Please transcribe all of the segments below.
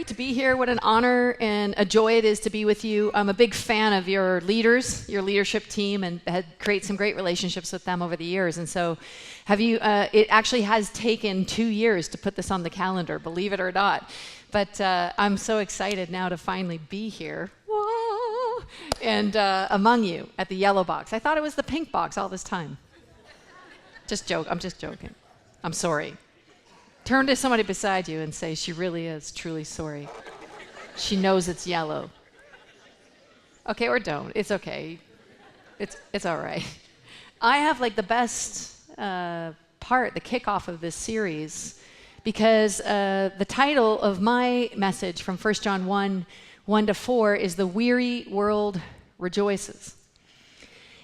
great to be here. What an honor and a joy it is to be with you. I'm a big fan of your leaders, your leadership team, and had created some great relationships with them over the years. And so it actually has taken 2 years to put this on the calendar, believe it or not. But I'm so excited now to finally be here. Whoa! And among you at the yellow box. I thought it was the pink box all this time. I'm just joking. I'm sorry. Turn to somebody beside you and say, she really is truly sorry. She knows it's yellow. Okay, or don't. It's okay. It's all right. I have like the best part, the kickoff of this series, because the title of my message from 1 John 1:1-4 is "The Weary World Rejoices."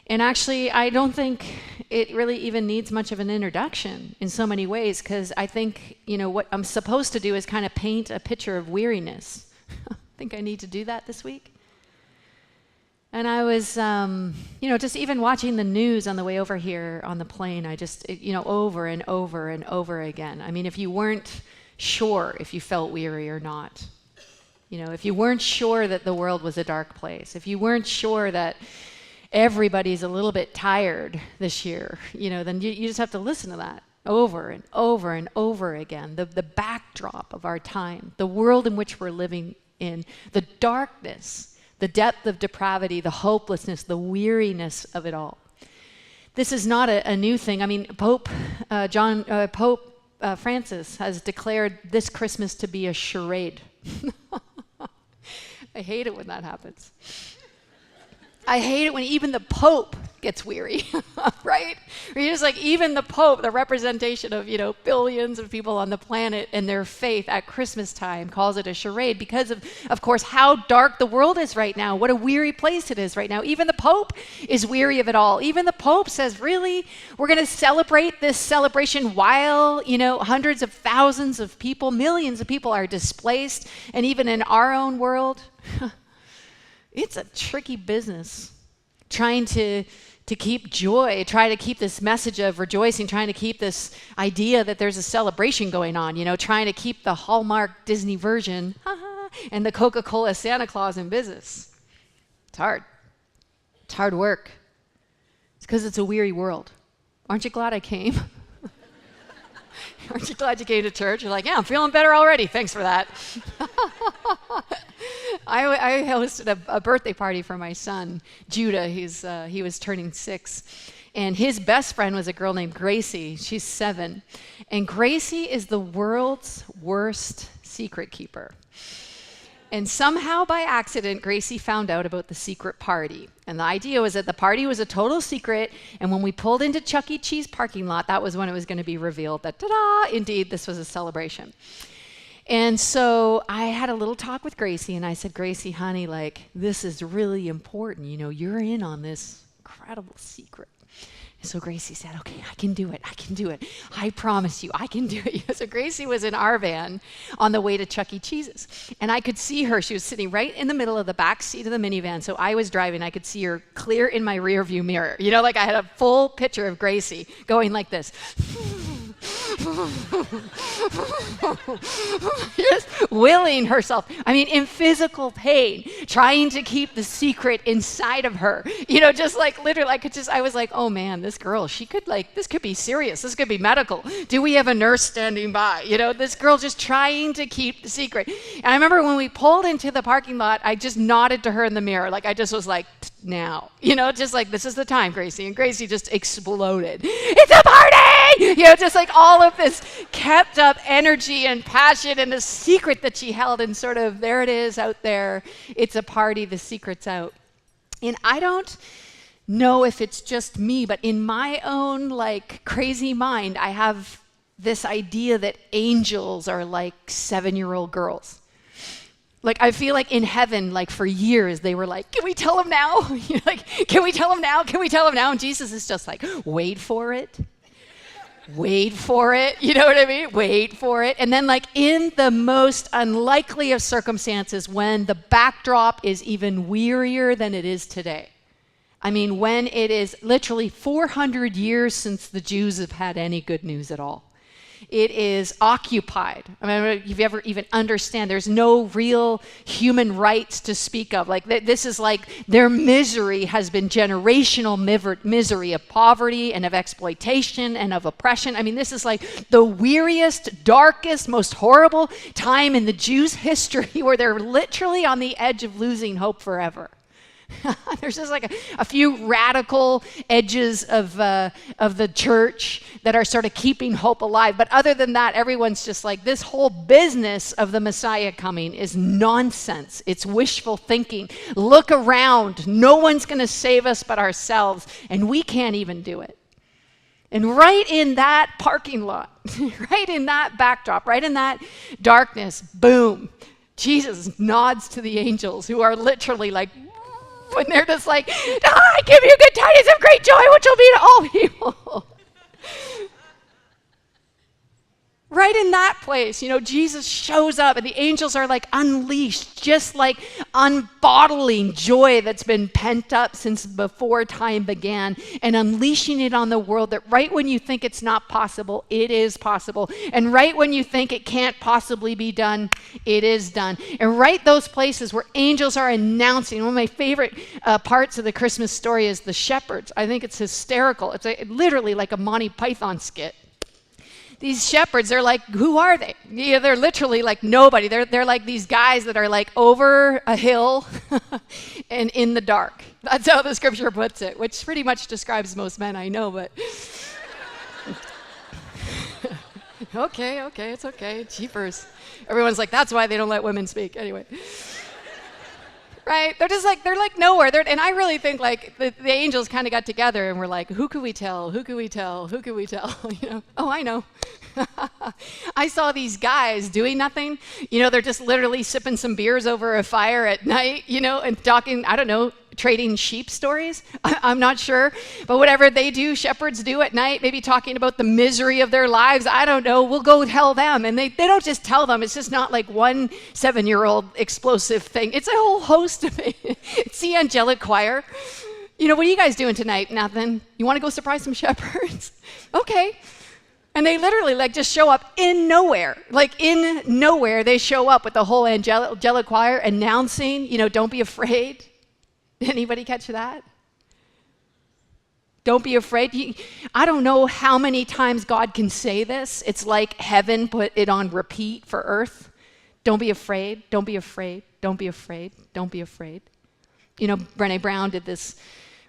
And actually, I don't think it really even needs much of an introduction in so many ways, because I think, what I'm supposed to do is kind of paint a picture of weariness. I think I need to do that this week. And I was, just even watching the news on the way over here on the plane, over and over and over again. I mean, if you weren't sure if you felt weary or not, if you weren't sure that the world was a dark place, if you weren't sure that everybody's a little bit tired this year, then you just have to listen to that over and over and over again. The backdrop of our time, the world in which we're living in, the darkness, the depth of depravity, the hopelessness, the weariness of it all. This is not a new thing. I mean, Pope Francis has declared this Christmas to be a charade. I hate it when that happens. I hate it when even the Pope gets weary, right? Or you're just like, even the Pope, the representation of, billions of people on the planet and their faith at Christmas time, calls it a charade because of course, how dark the world is right now. What a weary place it is right now. Even the Pope is weary of it all. Even the Pope says, really? We're going to celebrate this celebration while, hundreds of thousands of people, millions of people are displaced. And even in our own world, it's a tricky business trying to keep joy, try to keep this message of rejoicing, trying to keep this idea that there's a celebration going on, trying to keep the Hallmark Disney version and the Coca-Cola Santa Claus in business. It's hard. It's hard work. It's because it's a weary world. Aren't you glad I came? Aren't you glad you came to church? You're like, yeah, I'm feeling better already. Thanks for that. I hosted a birthday party for my son, Judah. He was turning 6. And his best friend was a girl named Gracie. She's 7. And Gracie is the world's worst secret keeper. And somehow by accident, Gracie found out about the secret party. And the idea was that the party was a total secret. And when we pulled into Chuck E. Cheese parking lot, that was when it was going to be revealed that, ta-da, indeed, this was a celebration. And so I had a little talk with Gracie, and I said, Gracie, honey, this is really important. You're in on this incredible secret. And so Gracie said, okay, I can do it. I promise you, I can do it. So Gracie was in our van on the way to Chuck E. Cheese's. And I could see her. She was sitting right in the middle of the back seat of the minivan. So I was driving. I could see her clear in my rear view mirror. I had a full picture of Gracie going like this. Just willing herself, in physical pain, trying to keep the secret inside of her, just like literally, I was like, oh man, this girl, she could this could be serious, this could be medical. Do we have a nurse standing by? This girl just trying to keep the secret. And I remember when we pulled into the parking lot, I just nodded to her in the mirror, I just was like, now, just like, this is the time, Gracie. And Gracie just exploded. It's a party! Just like all of this kept up energy and passion and the secret that she held, and sort of, there it is out there. It's a party, the secret's out. And I don't know if it's just me, but in my own crazy mind, I have this idea that angels are like 7-year-old girls. I feel like in heaven, for years, they were like, can we tell him now? Can we tell him now? Can we tell him now? And Jesus is just like, wait for it. Wait for it. You know what I mean? Wait for it. And then in the most unlikely of circumstances, when the backdrop is even wearier than it is today. When it is literally 400 years since the Jews have had any good news at all. It is occupied. I mean, if you ever even understand, there's no real human rights to speak of. Like this is like their misery has been generational misery of poverty and of exploitation and of oppression. I mean, this is like the weariest, darkest, most horrible time in the Jews' history where they're literally on the edge of losing hope forever. There's just like a few radical edges of the church that are sort of keeping hope alive. But other than that, everyone's just like, this whole business of the Messiah coming is nonsense. It's wishful thinking. Look around. No one's going to save us but ourselves. And we can't even do it. And right in that parking lot, right in that backdrop, right in that darkness, boom, Jesus nods to the angels who are literally like, when they're just like, I give you good tidings of great joy, which will be to all people. Right in that place, Jesus shows up and the angels are like unleashed, just like unbottling joy that's been pent up since before time began and unleashing it on the world that right when you think it's not possible, it is possible. And right when you think it can't possibly be done, it is done. And right those places where angels are announcing, one of my favorite parts of the Christmas story is the shepherds. I think it's hysterical. It's literally like a Monty Python skit. These shepherds, they're like, who are they? Yeah, they're literally like nobody. They're like these guys that are like over a hill and in the dark. That's how the scripture puts it, which pretty much describes most men I know, but okay, it's okay. Jeepers. Everyone's like, that's why they don't let women speak. Anyway. Right? They're like nowhere. And I really think like the angels kind of got together and were like, who could we tell? Who could we tell? Who could we tell? Oh, I know. I saw these guys doing nothing. They're just literally sipping some beers over a fire at night, and talking, I don't know, trading sheep stories. I'm not sure. But whatever they do, shepherds do at night, maybe talking about the misery of their lives. I don't know. We'll go tell them. And they don't just tell them. It's just not like one 7-year-old explosive thing. It's a whole host of it. It's the angelic choir. What are you guys doing tonight? Nothing. You want to go surprise some shepherds? Okay. And they literally like just show up in nowhere. Like in nowhere, they show up with the whole angelic choir announcing, don't be afraid. Anybody catch that? Don't be afraid. I don't know how many times God can say this. It's like heaven put it on repeat for earth. Don't be afraid. Don't be afraid. Don't be afraid. Don't be afraid. Brené Brown did this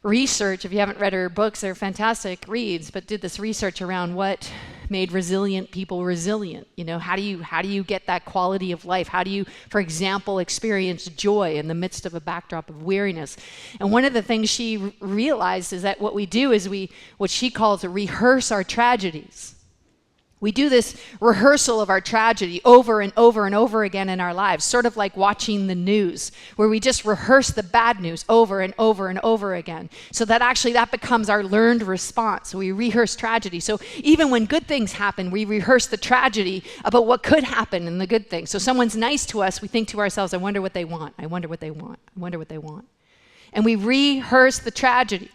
research. If you haven't read her books, they're fantastic reads, but did this research around what made resilient people resilient. How do you get that quality of life? How do you, for example, experience joy in the midst of a backdrop of weariness? And one of the things she realized is that what we do is what she calls rehearse our tragedies. We do this rehearsal of our tragedy over and over and over again in our lives, sort of like watching the news, where we just rehearse the bad news over and over and over again, so that actually that becomes our learned response. We rehearse tragedy. So even when good things happen, we rehearse the tragedy about what could happen in the good things. So someone's nice to us, we think to ourselves, I wonder what they want. I wonder what they want. I wonder what they want. And we rehearse the tragedy.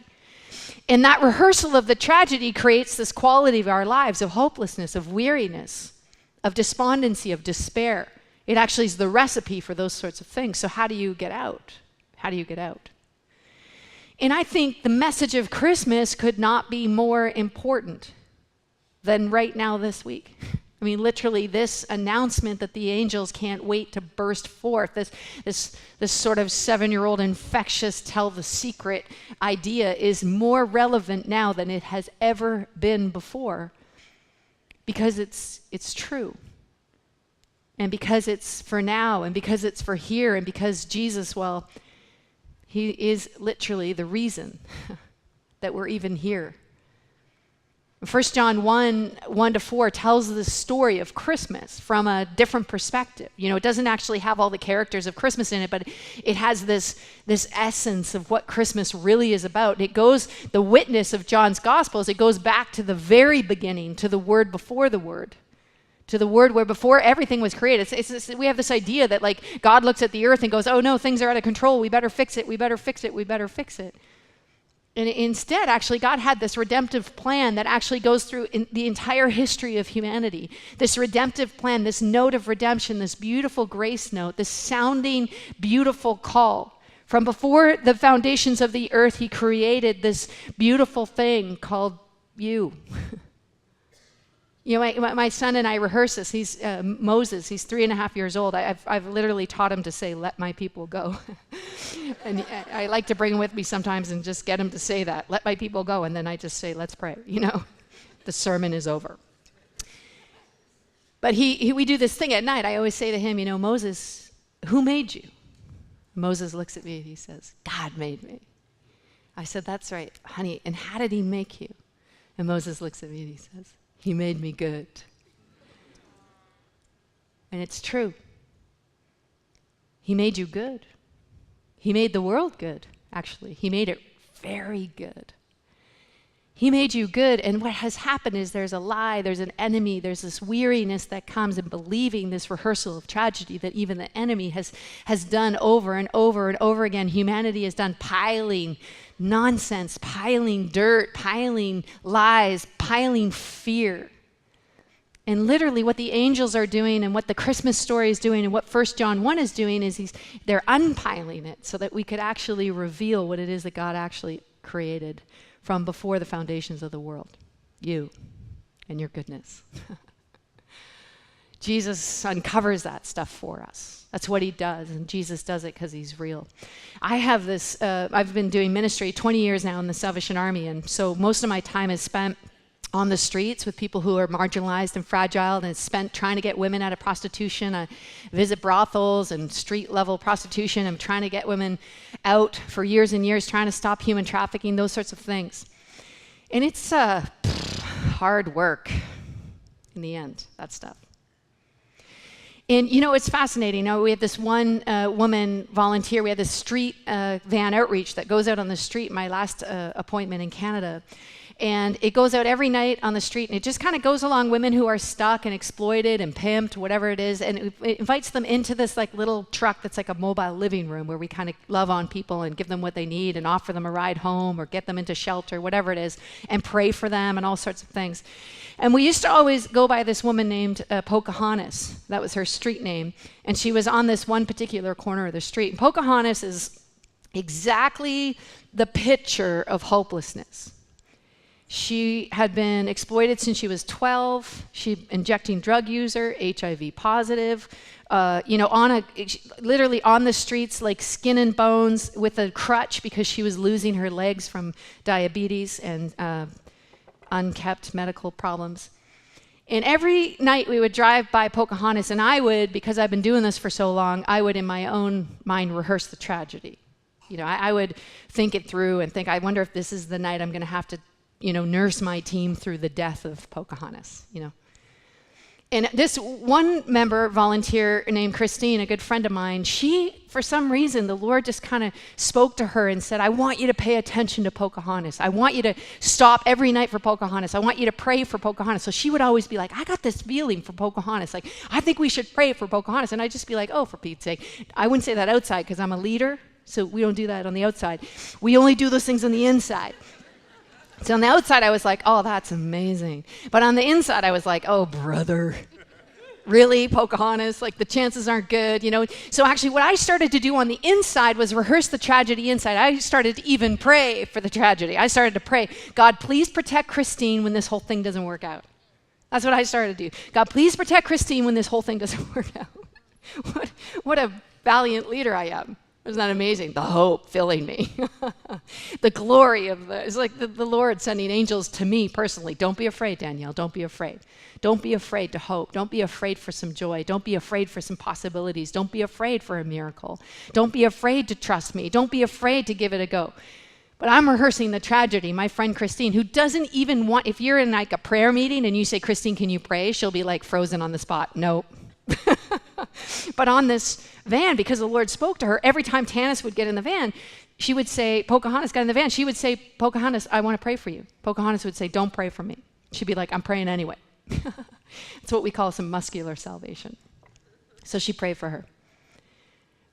And that rehearsal of the tragedy creates this quality of our lives of hopelessness, of weariness, of despondency, of despair. It actually is the recipe for those sorts of things. So how do you get out? How do you get out? And I think the message of Christmas could not be more important than right now this week. I mean, literally this announcement that the angels can't wait to burst forth, this sort of 7-year-old infectious tell the secret idea is more relevant now than it has ever been before, because it's true. And because it's for now, and because it's for here, and because Jesus, well, he is literally the reason that we're even here. 1 John 1:1-4 tells the story of Christmas from a different perspective. It doesn't actually have all the characters of Christmas in it, but it has this essence of what Christmas really is about. The witness of John's Gospels, it goes back to the very beginning, to the Word before the Word, to the Word where before everything was created. We have this idea that like God looks at the earth and goes, oh no, things are out of control. We better fix it. We better fix it. We better fix it. And instead, actually, God had this redemptive plan that actually goes through the entire history of humanity. This redemptive plan, this note of redemption, this beautiful grace note, this sounding, beautiful call. From before the foundations of the earth, he created this beautiful thing called you. You know, my son and I rehearse this. He's Moses. He's 3.5 years old. I've literally taught him to say, "Let my people go." And I like to bring him with me sometimes and just get him to say that, "Let my people go." And then I just say, "Let's pray." You know, the sermon is over. But we do this thing at night. I always say to him, you know, "Moses, who made you?" Moses looks at me and he says, "God made me." I said, "That's right, honey. And how did he make you?" And Moses looks at me and he says, "He made me good." And it's true. He made you good. He made the world good, actually. He made it very good. He made you good, and what has happened is there's a lie, there's an enemy, there's this weariness that comes in believing this rehearsal of tragedy that even the enemy has done over and over and over again. Humanity has done piling nonsense, piling dirt, piling lies, piling fear. And literally what the angels are doing and what the Christmas story is doing and what 1 John 1 is doing is they're unpiling it so that we could actually reveal what it is that God actually created from before the foundations of the world. You and your goodness. Jesus uncovers that stuff for us. That's what he does, and Jesus does it because he's real. I have this, I've been doing ministry 20 years now in the Salvation Army, and so most of my time is spent on the streets with people who are marginalized and fragile, and it's spent trying to get women out of prostitution. I visit brothels and street-level prostitution. I'm trying to get women out for years and years, trying to stop human trafficking, those sorts of things. And it's hard work in the end, that stuff. And, you know, it's fascinating. You know, we had this one woman volunteer. We had this street van outreach that goes out on the street, my last appointment in Canada. And it goes out every night on the street, and it just kind of goes along women who are stuck and exploited and pimped, whatever it is, and it invites them into this like little truck that's like a mobile living room where we kind of love on people and give them what they need and offer them a ride home or get them into shelter, whatever it is, and pray for them and all sorts of things. And we used to always go by this woman named Pocahontas. That was her street name. And she was on this one particular corner of the street. And Pocahontas is exactly the picture of hopelessness. She had been exploited since she was 12. She injecting drug user, HIV positive, literally on the streets like skin and bones with a crutch because she was losing her legs from diabetes and unkept medical problems. And every night we would drive by Pocahontas, and I would, because I've been doing this for so long, I would in my own mind rehearse the tragedy. You know, I would think it through and think, I wonder if this is the night I'm going to have to, you know, nurse my team through the death of Pocahontas, you know. And this one member volunteer named Christine, a good friend of mine, she, for some reason, the Lord just kind of spoke to her and said, I want you to pay attention to Pocahontas. I want you to stop every night for Pocahontas. I want you to pray for Pocahontas. So she would always be like, I got this feeling for Pocahontas. Like, I think we should pray for Pocahontas. And I'd just be like, oh, for Pete's sake. I wouldn't say that outside because I'm a leader, so we don't do that on the outside. We only do those things on the inside. So on the outside, I was like, oh, that's amazing. But on the inside, I was like, oh, brother. Really, Pocahontas? Like, the chances aren't good, you know? So actually, what I started to do on the inside was rehearse the tragedy inside. I started to even pray for the tragedy. I started to pray, God, please protect Christine when this whole thing doesn't work out. That's what I started to do. God, please protect Christine when this whole thing doesn't work out. What a valiant leader I am. Isn't that amazing? The hope filling me. The glory of it's like the Lord sending angels to me personally. Don't be afraid, Danielle. Don't be afraid. Don't be afraid to hope. Don't be afraid for some joy. Don't be afraid for some possibilities. Don't be afraid for a miracle. Don't be afraid to trust me. Don't be afraid to give it a go. But I'm rehearsing the tragedy. My friend Christine, who doesn't even want, if you're in like a prayer meeting and you say, Christine, can you pray? She'll be like frozen on the spot. Nope. But on this van, because the Lord spoke to her, every time Tanis would get in the van, she would say, Pocahontas got in the van, she would say, Pocahontas, I want to pray for you. Pocahontas would say, don't pray for me. She'd be like, I'm praying anyway. It's what we call some muscular salvation. So she prayed for her.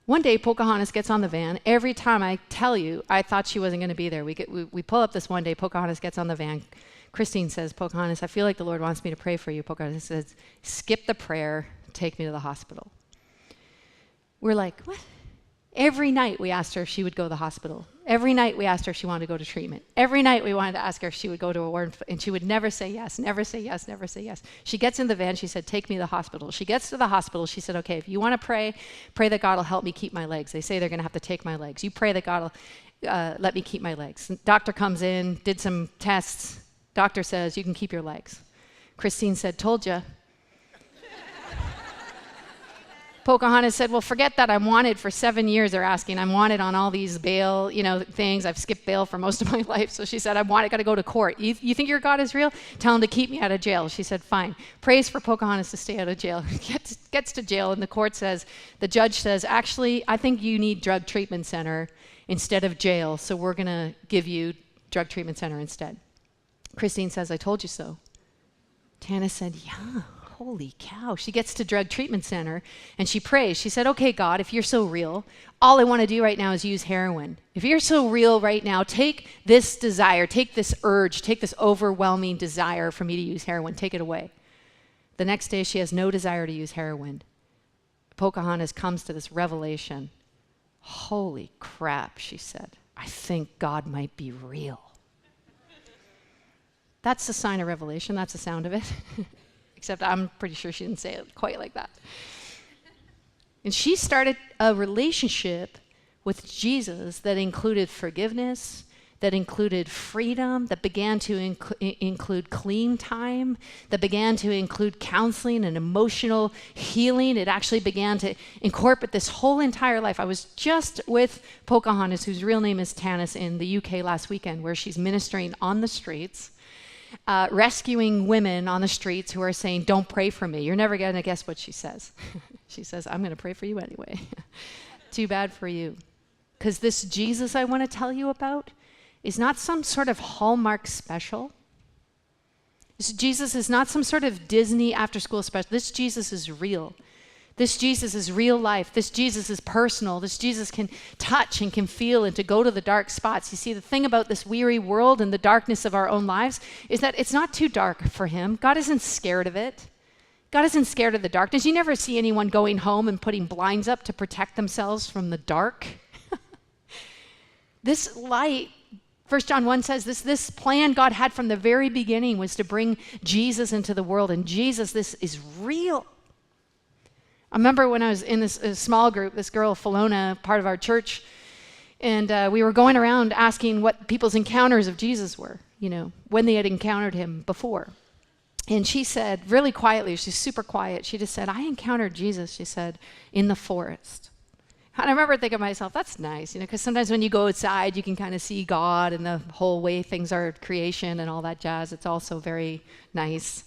One day, Pocahontas gets on the van. Every time I tell you, I thought she wasn't going to be there. We pull up this one day. Pocahontas gets on the van. Christine says, Pocahontas, I feel like the Lord wants me to pray for you. Pocahontas says, skip the prayer. Take me to the hospital. We're like, what? Every night we asked her if she would go to the hospital. Every night we asked her if she wanted to go to treatment. Every night we wanted to ask her if she would go to a ward, and she would never say yes, never say yes, never say yes. She gets in the van, she said, take me to the hospital. She gets to the hospital, she said, okay, if you want to pray, pray that God will help me keep my legs. They say they're going to have to take my legs. You pray that God will let me keep my legs. Doctor comes in, did some tests. Doctor says, you can keep your legs. Christine said, told ya. Pocahontas said, well, forget that. I'm wanted for 7 years, they're asking. I'm wanted on all these bail, things. I've skipped bail for most of my life. So she said, got to go to court. You think your God is real? Tell him to keep me out of jail. She said, fine. Prays for Pocahontas to stay out of jail. Gets to jail, and the judge says, actually, I think you need drug treatment center instead of jail. So we're going to give you drug treatment center instead. Christine says, I told you so. Tana said, yeah. Holy cow. She gets to drug treatment center and she prays. She said, okay, God, if you're so real, all I want to do right now is use heroin. If you're so real right now, take this desire, take this urge, take this overwhelming desire for me to use heroin, take it away. The next day, she has no desire to use heroin. Pocahontas comes to this revelation. Holy crap, she said. I think God might be real. That's the sign of revelation. That's the sound of it. Except I'm pretty sure she didn't say it quite like that. And she started a relationship with Jesus that included forgiveness, that included freedom, that began to include clean time, that began to include counseling and emotional healing. It actually began to incorporate this whole entire life. I was just with Pocahontas, whose real name is Tanis, in the UK last weekend, where she's ministering on the streets, rescuing women on the streets who are saying, don't pray for me. You're never going to guess what she says. She says, I'm going to pray for you anyway. Too bad for you. Because this Jesus I want to tell you about is not some sort of Hallmark special. This Jesus is not some sort of Disney after-school special. This Jesus is real. This Jesus is real life. This Jesus is personal. This Jesus can touch and can feel and to go to the dark spots. You see, the thing about this weary world and the darkness of our own lives is that it's not too dark for him. God isn't scared of it. God isn't scared of the darkness. You never see anyone going home and putting blinds up to protect themselves from the dark. This light, 1 John 1 says, this plan God had from the very beginning was to bring Jesus into the world. And Jesus, this is real. I remember when I was in this small group, this girl, Philona, part of our church, and we were going around asking what people's encounters of Jesus were, when they had encountered him before. And she said, really quietly, she's super quiet, she just said, I encountered Jesus, she said, in the forest. And I remember thinking to myself, that's nice, because sometimes when you go outside, you can kind of see God and the whole way things are creation and all that jazz. It's also very nice.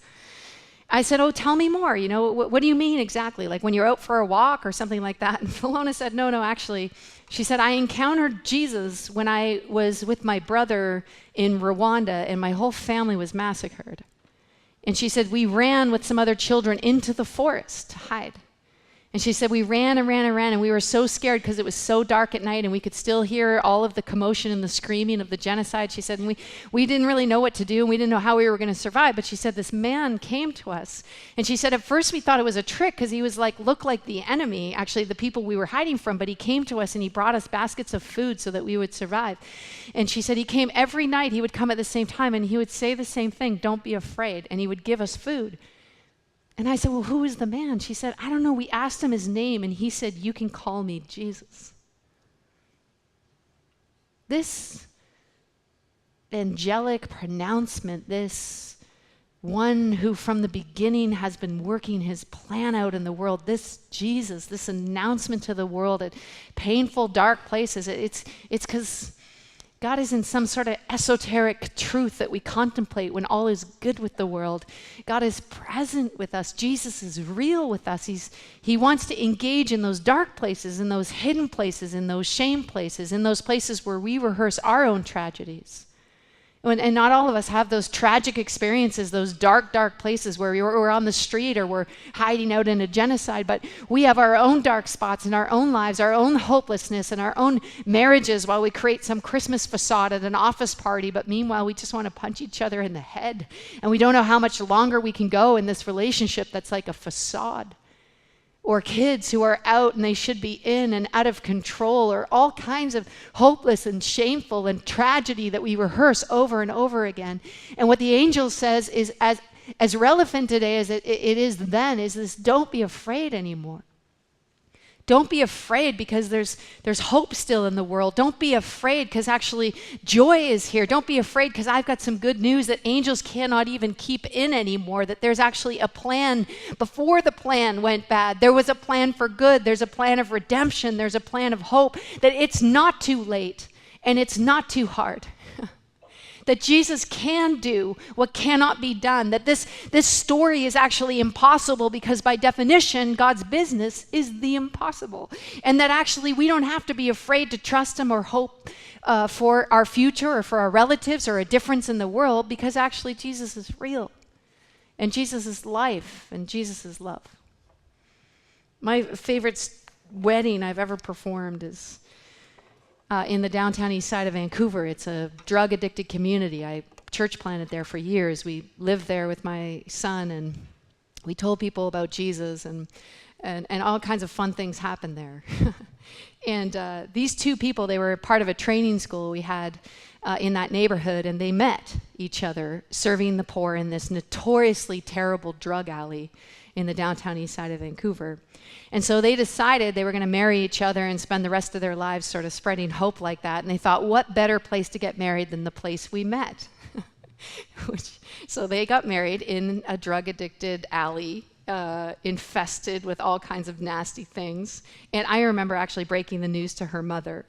I said, oh, tell me more. What do you mean exactly? Like when you're out for a walk or something like that? And Philona said, no, actually. She said, I encountered Jesus when I was with my brother in Rwanda and my whole family was massacred. And she said, we ran with some other children into the forest to hide. And she said, we ran and we were so scared because it was so dark at night and we could still hear all of the commotion and the screaming of the genocide. She said, and we didn't really know what to do and we didn't know how we were going to survive. But she said, this man came to us. And she said, at first we thought it was a trick because he was looked like the enemy, actually the people we were hiding from. But he came to us and he brought us baskets of food so that we would survive. And she said, he came every night. He would come at the same time and he would say the same thing, don't be afraid. And he would give us food. And I said, well, who is the man? She said, I don't know. We asked him his name, and he said, you can call me Jesus. This angelic pronouncement, this one who from the beginning has been working his plan out in the world, this Jesus, this announcement to the world at painful, dark places, it's because God isn't some sort of esoteric truth that we contemplate when all is good with the world. God is present with us. Jesus is real with us. He wants to engage in those dark places, in those hidden places, in those shame places, in those places where we rehearse our own tragedies. And not all of us have those tragic experiences, those dark, dark places where we're on the street or we're hiding out in a genocide, but we have our own dark spots in our own lives, our own hopelessness and our own marriages while we create some Christmas facade at an office party, but meanwhile we just want to punch each other in the head. And we don't know how much longer we can go in this relationship that's like a facade. Or kids who are out and they should be in and out of control, or all kinds of hopeless and shameful and tragedy that we rehearse over and over again. And what the angel says is as relevant today as it is then, is this: don't be afraid anymore. Don't be afraid because there's hope still in the world. Don't be afraid because actually joy is here. Don't be afraid because I've got some good news that angels cannot even keep in anymore, that there's actually a plan before the plan went bad. There was a plan for good. There's a plan of redemption. There's a plan of hope, that it's not too late and it's not too hard. That Jesus can do what cannot be done, that this story is actually impossible because by definition, God's business is the impossible. And that actually we don't have to be afraid to trust him or hope for our future or for our relatives or a difference in the world, because actually Jesus is real. And Jesus is life and Jesus is love. My favorite wedding I've ever performed is in the downtown east side of Vancouver. It's a drug-addicted community. I church planted there for years. We lived there with my son, and we told people about Jesus, and all kinds of fun things happened there. And these two people, they were part of a training school we had in that neighborhood, and they met each other serving the poor in this notoriously terrible drug alley in the downtown east side of Vancouver. And so they decided they were going to marry each other and spend the rest of their lives sort of spreading hope like that. And they thought, what better place to get married than the place we met? So they got married in a drug-addicted alley, infested with all kinds of nasty things. And I remember actually breaking the news to her mother.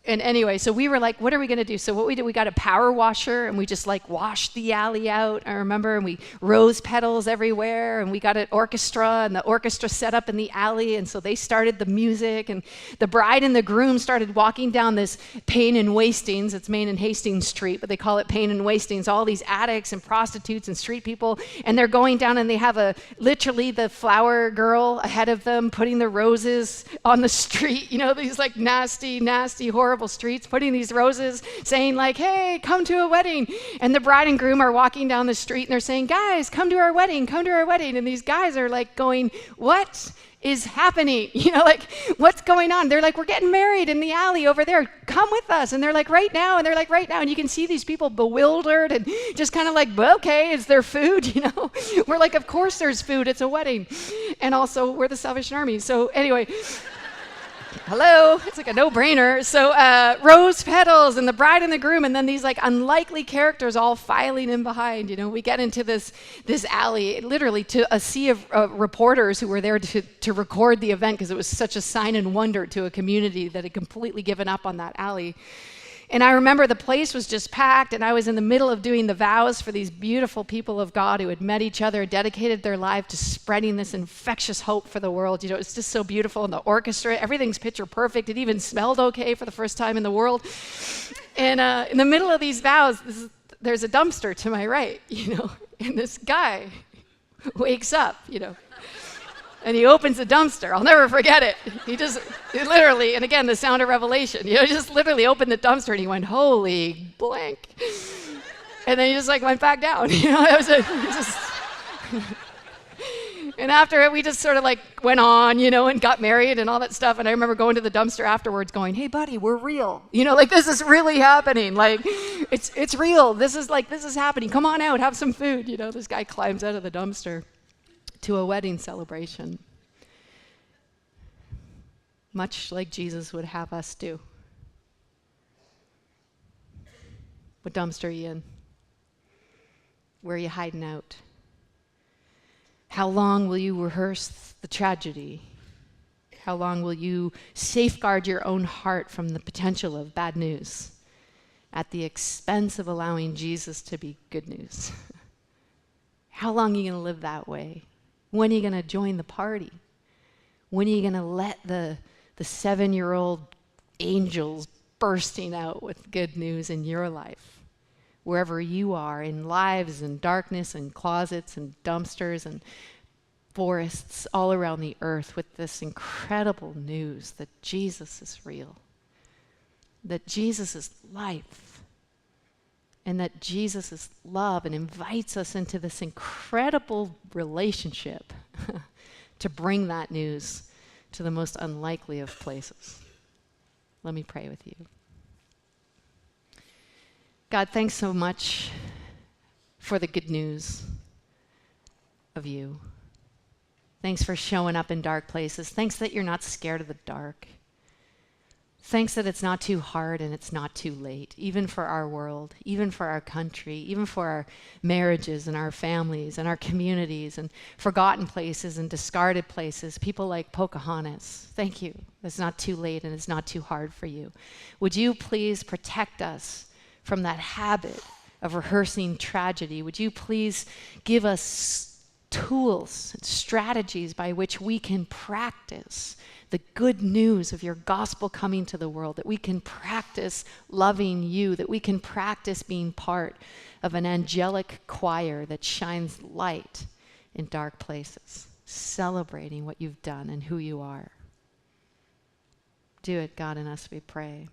And anyway, so we were like, what are we going to do? So what we did, we got a power washer and we just like washed the alley out, I remember, and we rose petals everywhere, and we got an orchestra, and the orchestra set up in the alley, and so they started the music, and the bride and the groom started walking down this Payne and Wastings. It's Main and Hastings Street, but they call it Payne and Wastings, all these addicts and prostitutes and street people, and they're going down and they have literally the flower girl ahead of them putting the roses on the street, these like nasty, nasty, horrible streets, putting these roses, saying like, hey, come to a wedding. And the bride and groom are walking down the street and they're saying, guys, come to our wedding, come to our wedding. And these guys are like going, what is happening? Like, what's going on? They're like, we're getting married in the alley over there. Come with us. And they're like, right now. And they're like, right now. And you can see these people bewildered and just kind of like, well, okay, is there food? We're like, of course there's food. It's a wedding. And also we're the Salvation Army. So anyway, hello, it's like a no-brainer. So rose petals and the bride and the groom, and then these like unlikely characters all filing in behind. We get into this alley, literally to a sea of reporters who were there to record the event, because it was such a sign and wonder to a community that had completely given up on that alley. And I remember the place was just packed, and I was in the middle of doing the vows for these beautiful people of God who had met each other, dedicated their life to spreading this infectious hope for the world. It's just so beautiful. And the orchestra, everything's picture perfect. It even smelled okay for the first time in the world. And in the middle of these vows, there's a dumpster to my right, and this guy wakes up, and he opens the dumpster. I'll never forget it. He literally, and again, the sound of revelation, he just literally opened the dumpster and he went, holy blank. And then he just like went back down. And after it, we just sort of like went on, and got married and all that stuff. And I remember going to the dumpster afterwards going, hey buddy, we're real. Like this is really happening. Like it's real. This is happening. Come on out, have some food. This guy climbs out of the dumpster to a wedding celebration, much like Jesus would have us do. What dumpster are you in? Where are you hiding out? How long will you rehearse the tragedy? How long will you safeguard your own heart from the potential of bad news at the expense of allowing Jesus to be good news? How long are you going to live that way? When are you going to join the party? When are you going to let the 7-year-old angels bursting out with good news in your life, wherever you are, in lives and darkness and closets and dumpsters and forests all around the earth, with this incredible news that Jesus is real, that Jesus is life, and that Jesus is love and invites us into this incredible relationship to bring that news to the most unlikely of places. Let me pray with you. God, thanks so much for the good news of you. Thanks for showing up in dark places. Thanks that you're not scared of the dark. Thanks that it's not too hard and it's not too late, even for our world, even for our country, even for our marriages and our families and our communities and forgotten places and discarded places, people like Pocahontas. Thank you. It's not too late and it's not too hard for you. Would you please protect us from that habit of rehearsing tragedy? Would you please give us tools and strategies by which we can practice the good news of your gospel coming to the world, that we can practice loving you, that we can practice being part of an angelic choir that shines light in dark places, celebrating what you've done and who you are. Do it, God, in us, we pray.